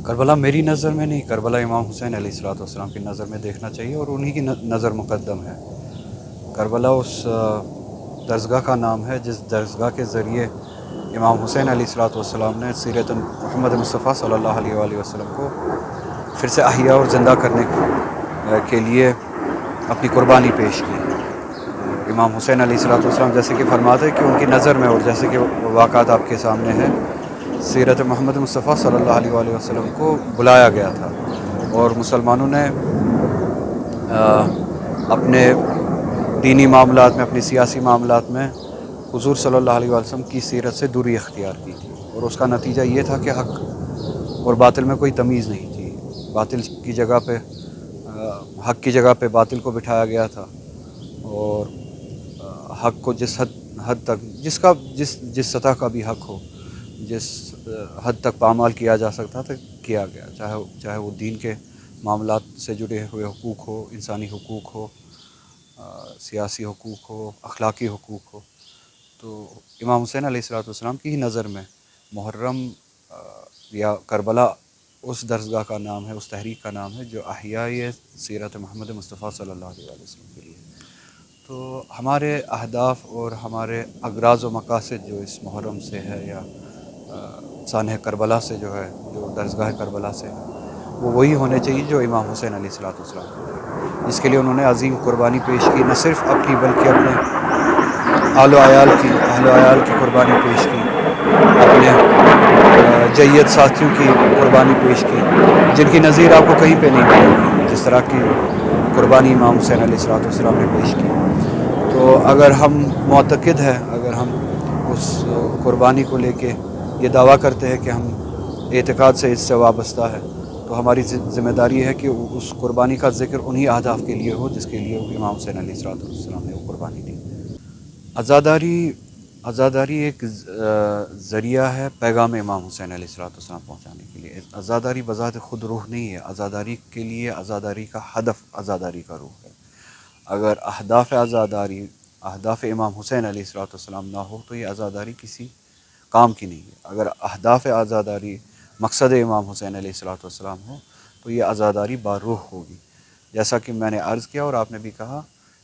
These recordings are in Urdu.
کربلا میری نظر میں نہیں، کربلا امام حسین علیہ الصلوۃ والسلام کی نظر میں دیکھنا چاہیے، اور انہی کی نظر مقدم ہے۔ کربلا اس درسگاہ کا نام ہے جس درسگاہ کے ذریعے امام حسین علیہ الصلوۃ والسلام نے سیرت محمد مصطفیٰ صلی اللہ علیہ وآلہ وسلم کو پھر سے احیا اور زندہ کرنے کے لیے اپنی قربانی پیش کی۔ امام حسین علیہ الصلوۃ والسلام جیسے کہ فرماتے ہیں کہ ان کی نظر میں، اور جیسے کہ واقعات آپ کے سامنے ہے، سیرت محمد مصطفیٰ صلی اللہ علیہ وآلہ وسلم کو بلایا گیا تھا، اور مسلمانوں نے اپنے دینی معاملات میں، اپنے سیاسی معاملات میں حضور صلی اللہ علیہ وسلم کی سیرت سے دوری اختیار کی تھی، اور اس کا نتیجہ یہ تھا کہ حق اور باطل میں کوئی تمیز نہیں تھی۔ باطل کی جگہ پہ حق کی جگہ پہ باطل کو بٹھایا گیا تھا، اور حق کو جس حد تک جس سطح کا بھی حق ہو، جس حد تک پامال کیا جا سکتا تھا کیا گیا، چاہے وہ دین کے معاملات سے جڑے ہوئے حقوق ہو، انسانی حقوق ہو، سیاسی حقوق ہو، اخلاقی حقوق ہو۔ تو امام حسین علیہ الصلوۃ والسلام کی ہی نظر میں محرم یا کربلا اس درسگاہ کا نام ہے، اس تحریک کا نام ہے جو احیاء سیرت محمد مصطفیٰ صلی اللہ علیہ وسلم کے لیے۔ تو ہمارے اہداف اور ہمارے اغراض و مقاصد جو اس محرم سے ہے، یا سانحہ کربلا سے جو ہے، جو درسگاہ کربلا سے ہے، وہ وہی ہونے چاہیے جو امام حسین علیہ الصلوۃ والسلام کو، جس کے لیے انہوں نے عظیم قربانی پیش کی، نہ صرف اپنی بلکہ اپنے اہل و عیال کی قربانی پیش کی، اپنے جید ساتھیوں کی قربانی پیش کی، جن کی نظیر آپ کو کہیں پہ نہیں ملے گی، جس طرح کی قربانی امام حسین علیہ الصلوۃ والسلام نے پیش کی۔ تو اگر ہم معتقد ہیں، اگر ہم اس قربانی کو لے کے یہ دعویٰ کرتے ہیں کہ ہم اعتقاد سے اس سے وابستہ ہے، تو ہماری ذمہ داری ہے کہ اس قربانی کا ذکر انہی اہداف کے لیے ہو جس کے لیے امام حسین علیہ الصلوۃ والسلام نے وہ قربانی دی۔ عزاداری ایک ذریعہ ہے پیغام امام حسین علیہ الصلوۃ والسلام پہنچانے کے لیے۔ عزاداری بذات خود روح نہیں ہے، عزاداری کے لیے عزاداری کا ہدف عزاداری کا روح ہے۔ اگر اہداف امام حسین علیہ الصلوۃ والسلام نہ ہو تو یہ عزاداری کسی کام کی نہیں ہے۔ اگر اہداف عزاداری مقصد امام حسین علیہ الصلوۃ والسلام ہو تو یہ عزاداری باروح ہوگی۔ جیسا کہ میں نے عرض کیا اور آپ نے بھی کہا،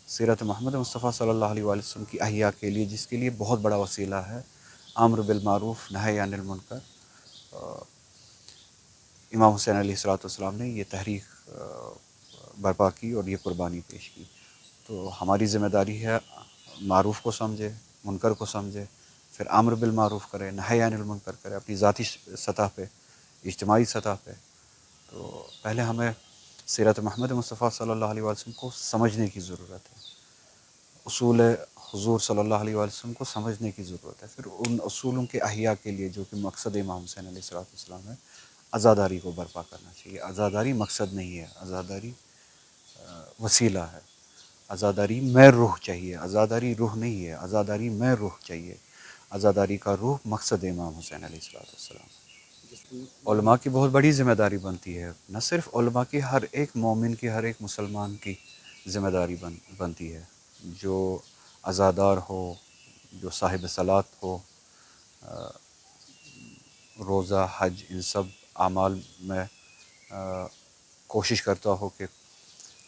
سیرت محمد مصطفیٰ صلی اللہ علیہ وآلہ وسلم کی احیاء کے لیے، جس کے لیے بہت بڑا وسیلہ ہے امر بالمعروف نہی عن المنکر، امام حسین علیہ الصلوۃ والسلام نے یہ تحریک برپا کی اور یہ قربانی پیش کی۔ تو ہماری ذمہ داری ہے معروف کو سمجھے، منکر کو سمجھے، پھر امر بالمعروف کرے، نہی عن المنکر کرے، اپنی ذاتی سطح پہ، اجتماعی سطح پہ۔ تو پہلے ہمیں سیرت محمد مصطفیٰ صلی اللہ علیہ وسلم کو سمجھنے کی ضرورت ہے، اصول حضور صلی اللہ علیہ وسلم کو سمجھنے کی ضرورت ہے، پھر ان اصولوں کے احیاء کے لیے جو کہ مقصد امام حسین علیہ الصلوۃ والسلام ہے، عزاداری کو برپا کرنا چاہیے۔ عزاداری مقصد نہیں ہے، عزاداری وسیلہ ہے۔ عزاداری میں روح چاہیے، عزاداری روح نہیں ہے، عزاداری میں روح چاہیے۔ عزاداری کا روح مقصد امام حسین علیہ الصلوۃ والسلام ہے۔ علماء کی بہت بڑی ذمہ داری بنتی ہے، نہ صرف علماء کی، ہر ایک مومن کی، ہر ایک مسلمان کی ذمہ داری بنتی ہے، جو عزادار ہو، جو صاحب صلاۃ ہو، روزہ، حج، ان سب اعمال میں کوشش کرتا ہو کہ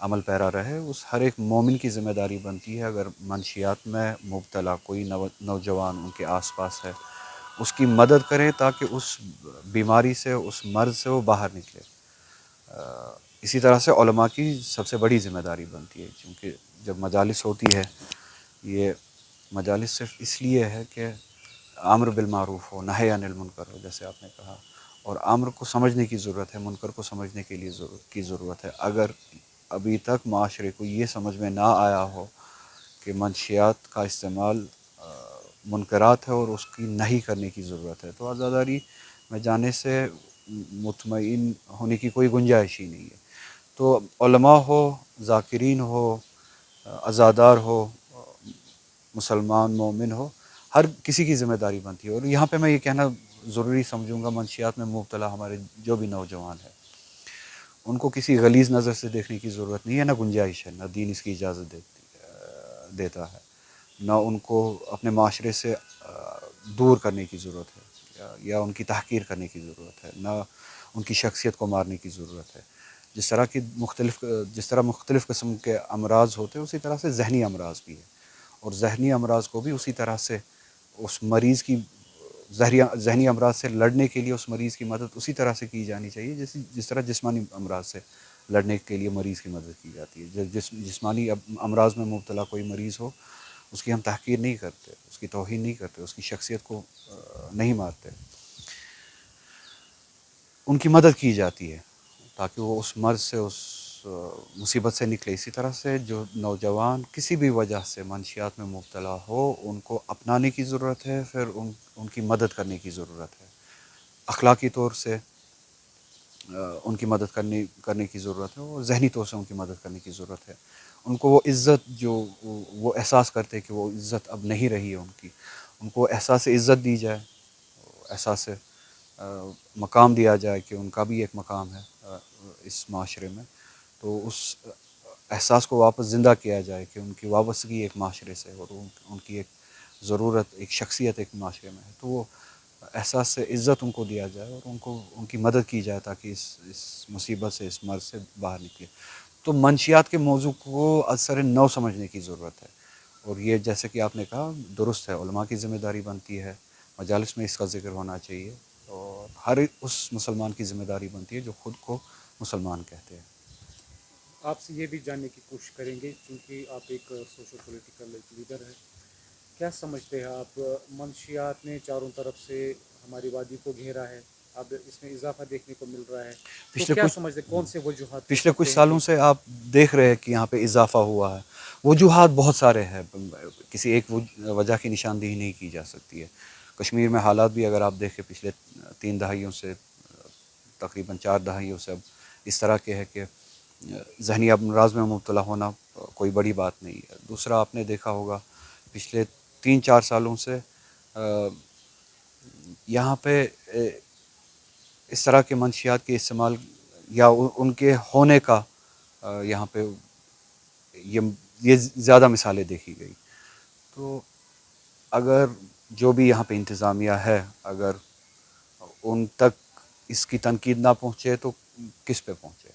عمل پیرا رہے، اس ہر ایک مومن کی ذمہ داری بنتی ہے، اگر منشیات میں مبتلا کوئی نوجوان ان کے آس پاس ہے، اس کی مدد کریں تاکہ اس بیماری سے، اس مرض سے وہ باہر نکلے۔ اسی طرح سے علماء کی سب سے بڑی ذمہ داری بنتی ہے، کیونکہ جب مجالس ہوتی ہے، یہ مجالس صرف اس لیے ہے کہ امر بالمعروف ہو، نہی عن المنکر ہو، جیسے آپ نے کہا، اور امر کو سمجھنے کی ضرورت ہے، منکر کو سمجھنے کے لیے ضرورت ہے۔ اگر ابھی تک معاشرے کو یہ سمجھ میں نہ آیا ہو کہ منشیات کا استعمال منکرات ہے اور اس کی نہیں کرنے کی ضرورت ہے، تو عزاداری میں جانے سے مطمئن ہونے کی کوئی گنجائش ہی نہیں ہے۔ تو علماء ہو، ذاکرین ہو، عزادار ہو، مسلمان مومن ہو، ہر کسی کی ذمہ داری بنتی ہے۔ اور یہاں پہ میں یہ کہنا ضروری سمجھوں گا، منشیات میں مبتلا ہمارے جو بھی نوجوان ہیں، ان کو کسی غلیظ نظر سے دیکھنے کی ضرورت نہیں ہے، نہ گنجائش ہے، نہ دین اس کی اجازت دیتا ہے، نہ ان کو اپنے معاشرے سے دور کرنے کی ضرورت ہے، یا ان کی تحقیر کرنے کی ضرورت ہے، نہ ان کی شخصیت کو مارنے کی ضرورت ہے. جس طرح مختلف قسم کے امراض ہوتے ہیں اسی طرح سے ذہنی امراض بھی ہے, اور ذہنی امراض کو بھی اسی طرح سے اس مریض کی ذہنی امراض سے لڑنے کے لیے اس مریض کی مدد اسی طرح سے کی جانی چاہیے جس طرح جسمانی امراض سے لڑنے کے لیے مریض کی مدد کی جاتی ہے. جسمانی امراض میں مبتلا کوئی مریض ہو اس کی ہم تحقیر نہیں کرتے, اس کی توہین نہیں کرتے, اس کی شخصیت کو نہیں مارتے, ان کی مدد کی جاتی ہے تاکہ وہ اس مرض سے اس مصیبت سے نکلے. اسی طرح سے جو نوجوان کسی بھی وجہ سے منشیات میں مبتلا ہو ان کو اپنانے کی ضرورت ہے, پھر ان کی مدد کرنے کی ضرورت ہے. اخلاقی طور سے ان کی مدد کرنے کی ضرورت ہے, اور ذہنی طور سے ان کی مدد کرنے کی ضرورت ہے. ان کو وہ عزت جو وہ احساس کرتے کہ وہ عزت اب نہیں رہی ہے ان کو احساس عزت دی جائے, احساس مقام دیا جائے کہ ان کا بھی ایک مقام ہے اس معاشرے میں. تو اس احساس کو واپس زندہ کیا جائے کہ ان کی وابستگی ایک معاشرے سے اور ان کی ایک ضرورت, ایک شخصیت ایک معاشرے میں ہے. تو وہ احساس سے عزت ان کو دیا جائے اور ان کی مدد کی جائے تاکہ اس مصیبت سے, اس مرض سے باہر نکلے. تو منشیات کے موضوع کو اثر نو سمجھنے کی ضرورت ہے, اور یہ جیسے کہ آپ نے کہا درست ہے, علماء کی ذمہ داری بنتی ہے, مجالس میں اس کا ذکر ہونا چاہیے, اور ہر اس مسلمان کی ذمہ داری بنتی ہے جو خود کو مسلمان کہتے ہیں. آپ سے یہ بھی جاننے کی کوشش کریں گے چونکہ آپ ایک سوشل پولیٹیکل لیڈر ہیں, کیا سمجھتے ہیں آپ منشیات نے چاروں طرف سے ہماری وادی کو گھیرا ہے, اب اس میں اضافہ دیکھنے کو مل رہا ہے, تو کیا سمجھتے ہیں کون سے وجوہات ہو پچھلے کچھ سکتے ہیں سالوں کہ سے آپ دیکھ رہے ہیں کہ یہاں پہ اضافہ ہوا ہے. وجوہات بہت سارے ہیں, کسی ایک وجہ کی نشاندہی نہیں کی جا سکتی ہے. کشمیر میں حالات بھی اگر آپ دیکھیں پچھلے 3 دہائیوں سے تقریباً 4 دہائیوں سے اب اس طرح کے ہے کہ ذہنی امراض میں مبتلا ہونا کوئی بڑی بات نہیں ہے. دوسرا آپ نے دیکھا ہوگا پچھلے 3-4 سالوں سے یہاں پہ اس طرح کے منشیات کے استعمال یا ان کے ہونے کا یہاں پہ یہ زیادہ مثالیں دیکھی گئی. تو اگر جو بھی یہاں پہ انتظامیہ ہے اگر ان تک اس کی تنقید نہ پہنچے تو کس پہ پہنچے؟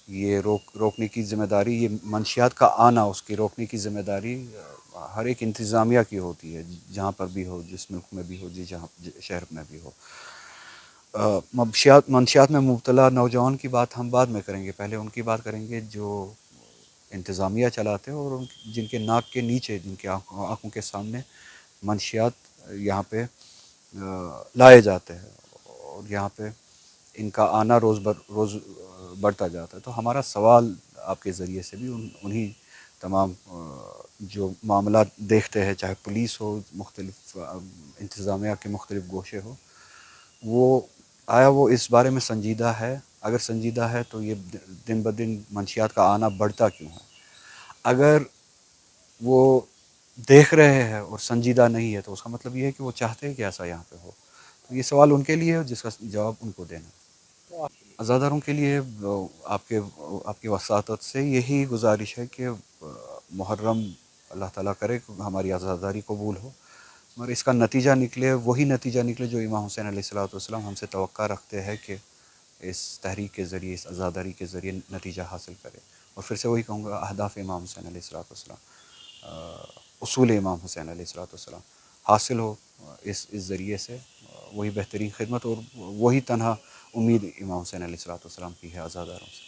یہ روکنے کی ذمہ داری, یہ منشیات کا آنا اس کی روکنے کی ذمہ داری ہر ایک انتظامیہ کی ہوتی ہے, جہاں پر بھی ہو, جس ملک میں بھی ہو, جہاں شہر میں بھی ہو. منشیات میں مبتلا نوجوان کی بات ہم بعد میں کریں گے, پہلے ان کی بات کریں گے جو انتظامیہ چلاتے ہیں اور جن کے ناک کے نیچے, جن کے آنکھوں کے سامنے منشیات یہاں پہ لائے جاتے ہیں, اور یہاں پہ ان کا آنا روز بڑھتا جاتا ہے. تو ہمارا سوال آپ کے ذریعے سے بھی انہی تمام جو معاملات دیکھتے ہیں, چاہے پولیس ہو, مختلف انتظامیہ کے مختلف گوشے ہو, وہ اس بارے میں سنجیدہ ہے؟ اگر سنجیدہ ہے تو یہ دن بدن منشیات کا آنا بڑھتا کیوں ہے؟ اگر وہ دیکھ رہے ہیں اور سنجیدہ نہیں ہے تو اس کا مطلب یہ ہے کہ وہ چاہتے ہیں کہ ایسا یہاں پہ ہو. تو یہ سوال ان کے لیے ہے جس کا جواب ان کو دینا. عزاداروں کے لیے آپ کی وساطت سے یہی گزارش ہے کہ محرم اللہ تعالیٰ کرے کہ ہماری عزاداری قبول ہو, مگر اس کا نتیجہ نکلے وہی نتیجہ نکلے جو امام حسین علیہ الصلوۃ والسلام ہم سے توقع رکھتے ہیں کہ اس تحریک کے ذریعے, اس عزاداری کے ذریعے نتیجہ حاصل کرے. اور پھر سے وہی کہوں گا, اہداف امام حسین علیہ الصلوۃ والسلام, اصول امام حسین علیہ الصلوۃ والسلام حاصل ہو اس ذریعے سے. وہی بہترین خدمت اور وہی تنہا امید امام حسین علیہ الصلوۃ والسلام کی ہے عزاداروں سے.